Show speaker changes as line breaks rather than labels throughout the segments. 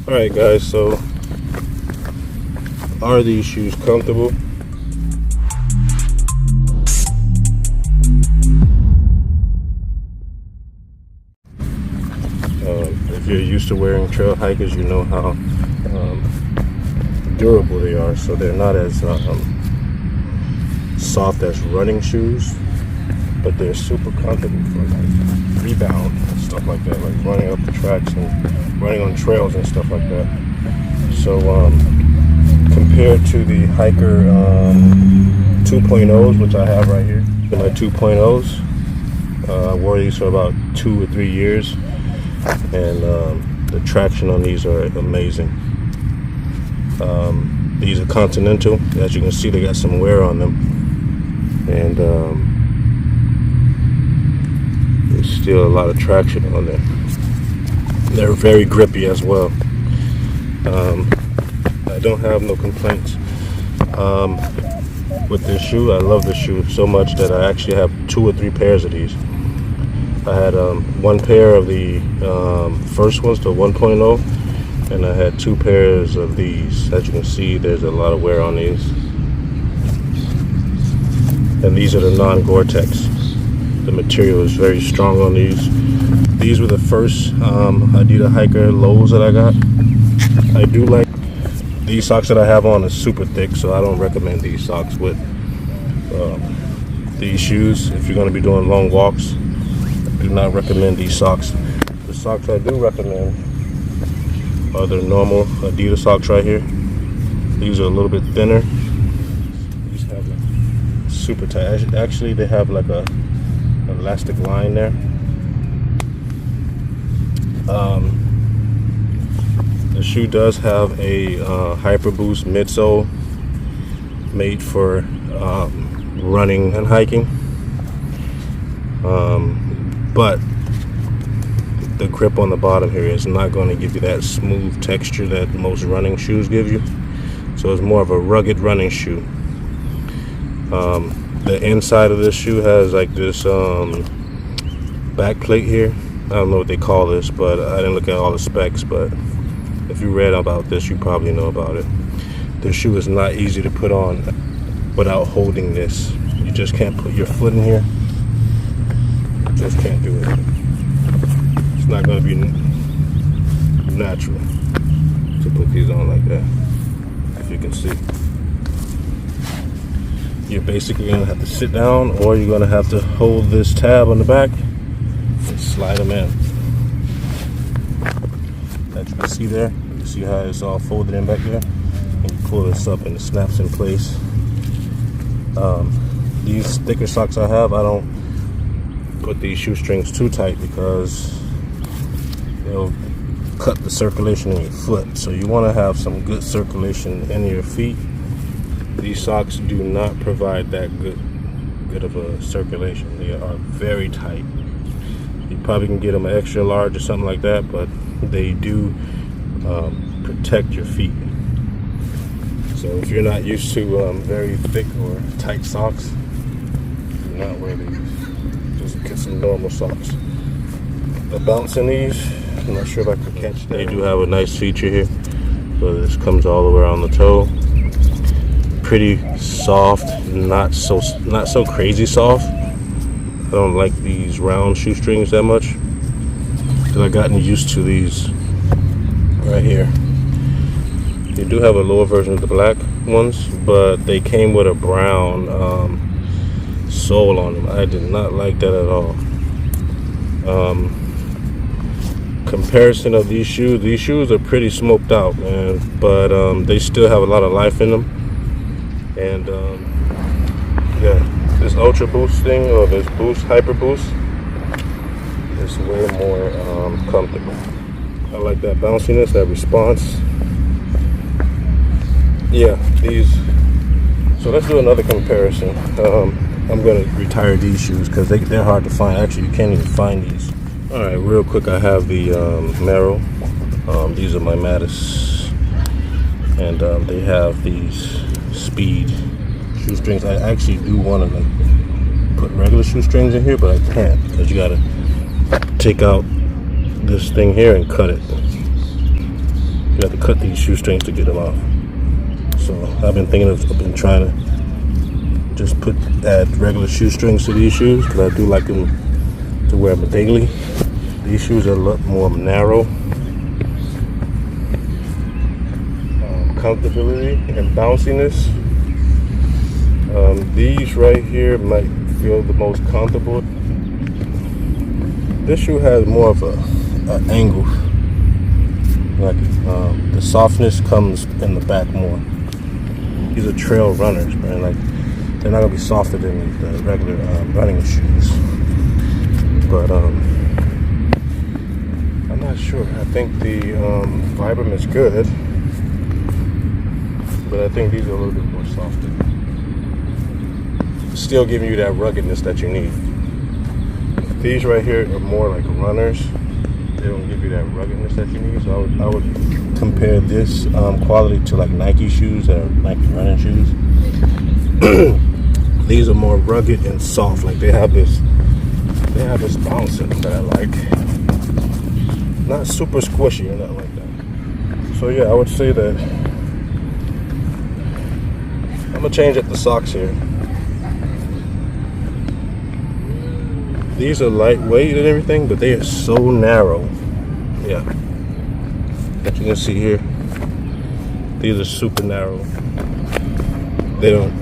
Alright guys, so are these shoes comfortable? If you're used to wearing trail hikers, you know how durable they are. So they're not as soft as running shoes, but they're super comfortable for like rebound and stuff like that, like running up the tracks and running on trails and stuff like that. So compared to the Hiker 2.0s, which I have right here, my 2.0s, I wore these for about 2 or 3 years, and the traction on these are amazing. These are Continental. As you can see, they got some wear on them, and there's still a lot of traction on them. They're very grippy as well. I don't have no complaints with this shoe. I love this shoe so much that I actually have 2 or 3 pairs of these. I had 1 pair of the first ones, the 1.0, and I had 2 pairs of these. As you can see, there's a lot of wear on these. And these are the non-Gore-Tex. The material is very strong on these. These were the first Adidas Hiker lows that I got. I do like these socks that I have on are super thick, so I don't recommend these socks with these shoes. If you're going to be doing long walks, I do not recommend these socks. The socks I do recommend are the normal Adidas socks right here. These are a little bit thinner. These have like super tight. Actually, they have like a elastic line there. The shoe does have a Hyper Boost midsole made for running and hiking, but the grip on the bottom here is not going to give you that smooth texture that most running shoes give you. So it's more of a rugged running shoe. The inside of this shoe has like this back plate here. I don't know what they call this, but I didn't look at all the specs, but if you read about this, you probably know about it. The shoe is not easy to put on without holding this. You just can't put your foot in here. You just can't do it. It's not going to be natural to put these on like that, if you can see. You're basically going to have to sit down, or you're going to have to hold this tab on the back and slide them in. As you can see there, you see how it's all folded in back there, and you pull this up and it snaps in place. These thicker socks I have, I don't put these shoestrings too tight because they'll cut the circulation in your foot. So you want to have some good circulation in your feet. These socks do not provide that good of a circulation. They are very tight. You probably can get them an extra large or something like that, but they do protect your feet. So if you're not used to very thick or tight socks, do not wear these. Just get some normal socks. The bounce in these, I'm not sure if I can catch that. They do have a nice feature here. So this comes all the way around the toe. Pretty soft, not so crazy soft. I don't like these round shoestrings that much because I've gotten used to these right here. They do have a lower version of the black ones, but they came with a brown sole on them. I did not like that at all. Comparison of these shoes are pretty smoked out, man, but they still have a lot of life in them. And yeah, this Ultra Boost thing, or this Hyper Boost, is way more comfortable. I like that bounciness, that response. Yeah, these. So let's do another comparison. I'm gonna retire these shoes because they're hard to find. Actually, you can't even find these. All right, real quick, I have the Merrell. These are my Mattis, and they have these speed shoestrings. I actually do want to like put regular shoestrings in here, but I can't because you gotta take out this thing here and cut it. You have to cut these shoestrings to get them off. So I've been trying to just add regular shoestrings to these shoes because I do like them to wear them daily. These shoes are a lot more narrow. Comfortability and bounciness. These right here might feel the most comfortable. This shoe has more of an angle. Like the softness comes in the back more. These are trail runners, man. Like they're not gonna be softer than the regular running shoes. But I'm not sure. I think the Vibram is good, but I think these are a little bit more softer. Still giving you that ruggedness that you need. These right here are more like runners. They don't give you that ruggedness that you need. So I would compare this quality to like Nike shoes or Nike running shoes. These are more rugged and soft. Like they have this bounce in them that I like. Not super squishy or nothing like that. So yeah, I would say that I'm gonna change up the socks here. These are lightweight and everything, but they are so narrow. Yeah, as you can see here, these are super narrow. They don't.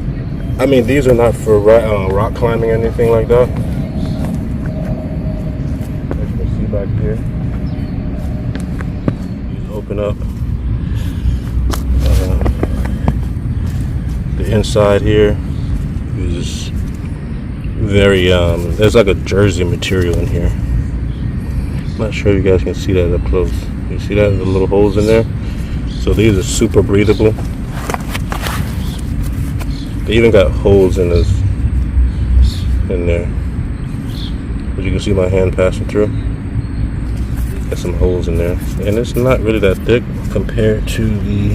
I mean, these are not for rock climbing or anything like that. As you can see back here, these open up. The inside here is very there's like a jersey material in here. I'm not sure if you guys can see that up close. You see that, the little holes in there? So these are super breathable. They even got holes in there, but you can see my hand passing through. Got some holes in there, and it's not really that thick compared to the.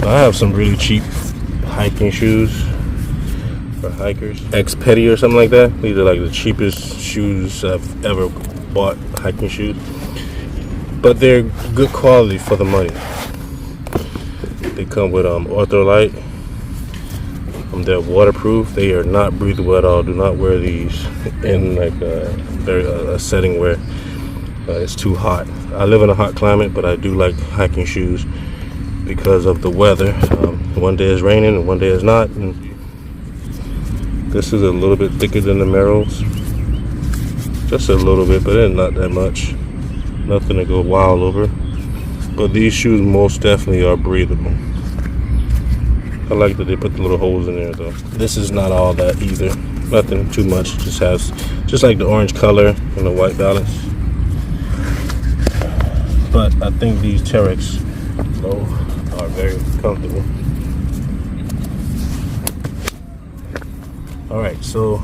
I have some really cheap hiking shoes for hikers, X-Petty or something like that. These are like the cheapest shoes I've ever bought, hiking shoes, but they're good quality for the money. They come with Ortholite. They're waterproof. They are not breathable at all. Do not wear these in like a setting where it's too hot. I live in a hot climate, but I do like hiking shoes because of the weather. One day it's raining and one day it's not. And this is a little bit thicker than the Merrells, just a little bit, but it's not that much. Nothing to go wild over. But these shoes most definitely are breathable. I like that they put the little holes in there though. This is not all that either. Nothing too much. Just like the orange color and the white balance. But I think these Terrex low are very comfortable. Alright, so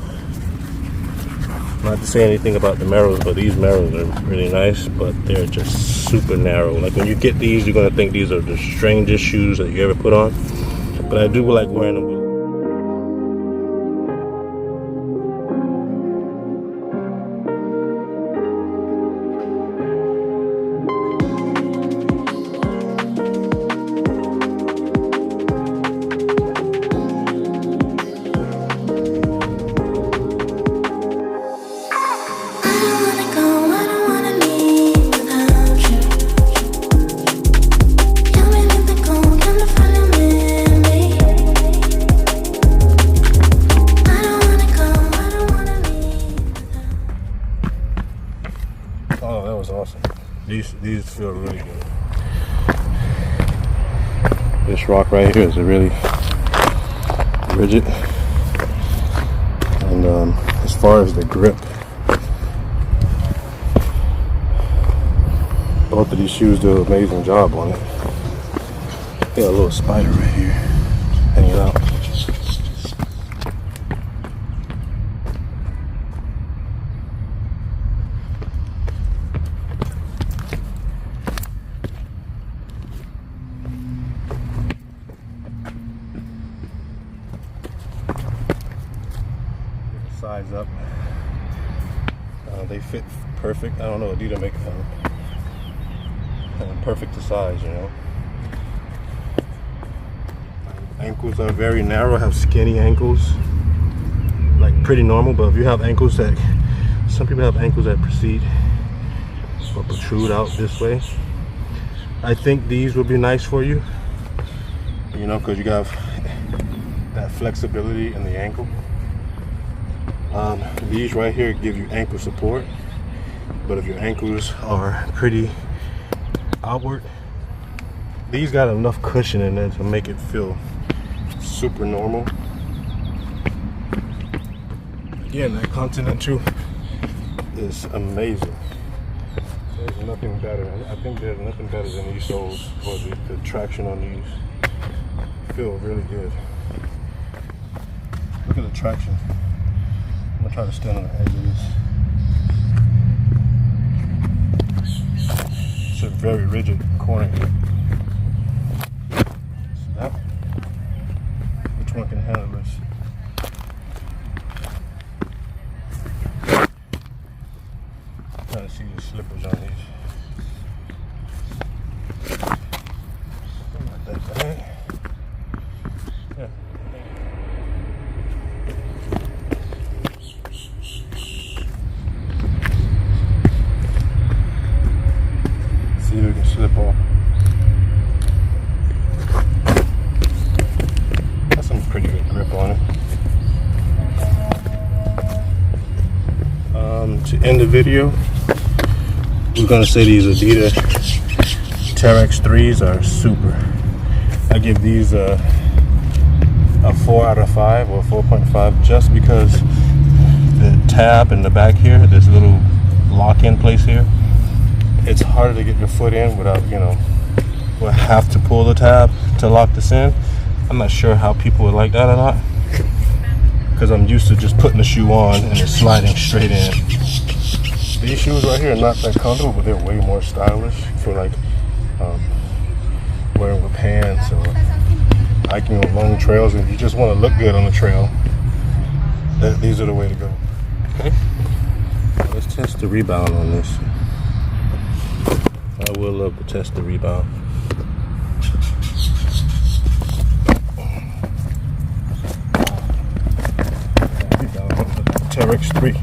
not to say anything about the Merrells, but these Merrells are really nice, but they're just super narrow. Like when you get these, you're gonna think these are the strangest shoes that you ever put on. But I do like wearing them. Oh, that was awesome. These feel really good. This rock right here is really rigid. And as far as the grip, both of these shoes do an amazing job on it. Got a little spider right here hanging out. Size up. They fit perfect. I don't know, Adidas make perfect to size, you know. Ankles are very narrow. I have skinny ankles, like pretty normal. But if you have ankles that, some people have ankles that proceed or protrude out this way, I think these would be nice for you, you know, because you have that flexibility in the ankle. These right here give you ankle support, but if your ankles are pretty outward, these got enough cushion in there to make it feel super normal. Again, that Continental is amazing. There's nothing better. I think there's nothing better than these soles, or the traction on these feel really good. Look at the traction. I'm gonna try to stand on the edge of this. It's a very rigid corner. See that? Which one can handle this? I'm trying to see the slippers on these. Not that bad. Yeah. See if we can slip off. That's some pretty good grip on it. To end the video, we're gonna say these Adidas Terrex 3s are super. I give these a 4 out of 5 or 4.5, just because the tab in the back here, this little lock-in place here, it's harder to get your foot in without, you know, we'll have to pull the tab to lock this in. I'm not sure how people would like that or not, because I'm used to just putting the shoe on and it's sliding straight in. These shoes right here are not that comfortable, but they're way more stylish for like wearing with pants or hiking on long trails. And if you just want to look good on the trail, these are the way to go. Okay, let's test the rebound on this. I will love to test the rebound. Terrex 3.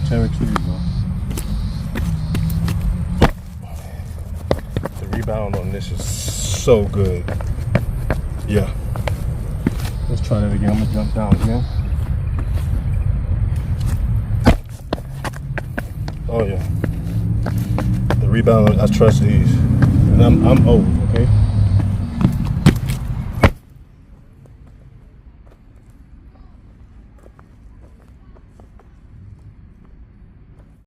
Terrex 3, bro. The rebound on this is so good. Yeah. Let's try that again. I'm gonna jump down again. Oh yeah. The rebound, I trust these. And I'm old.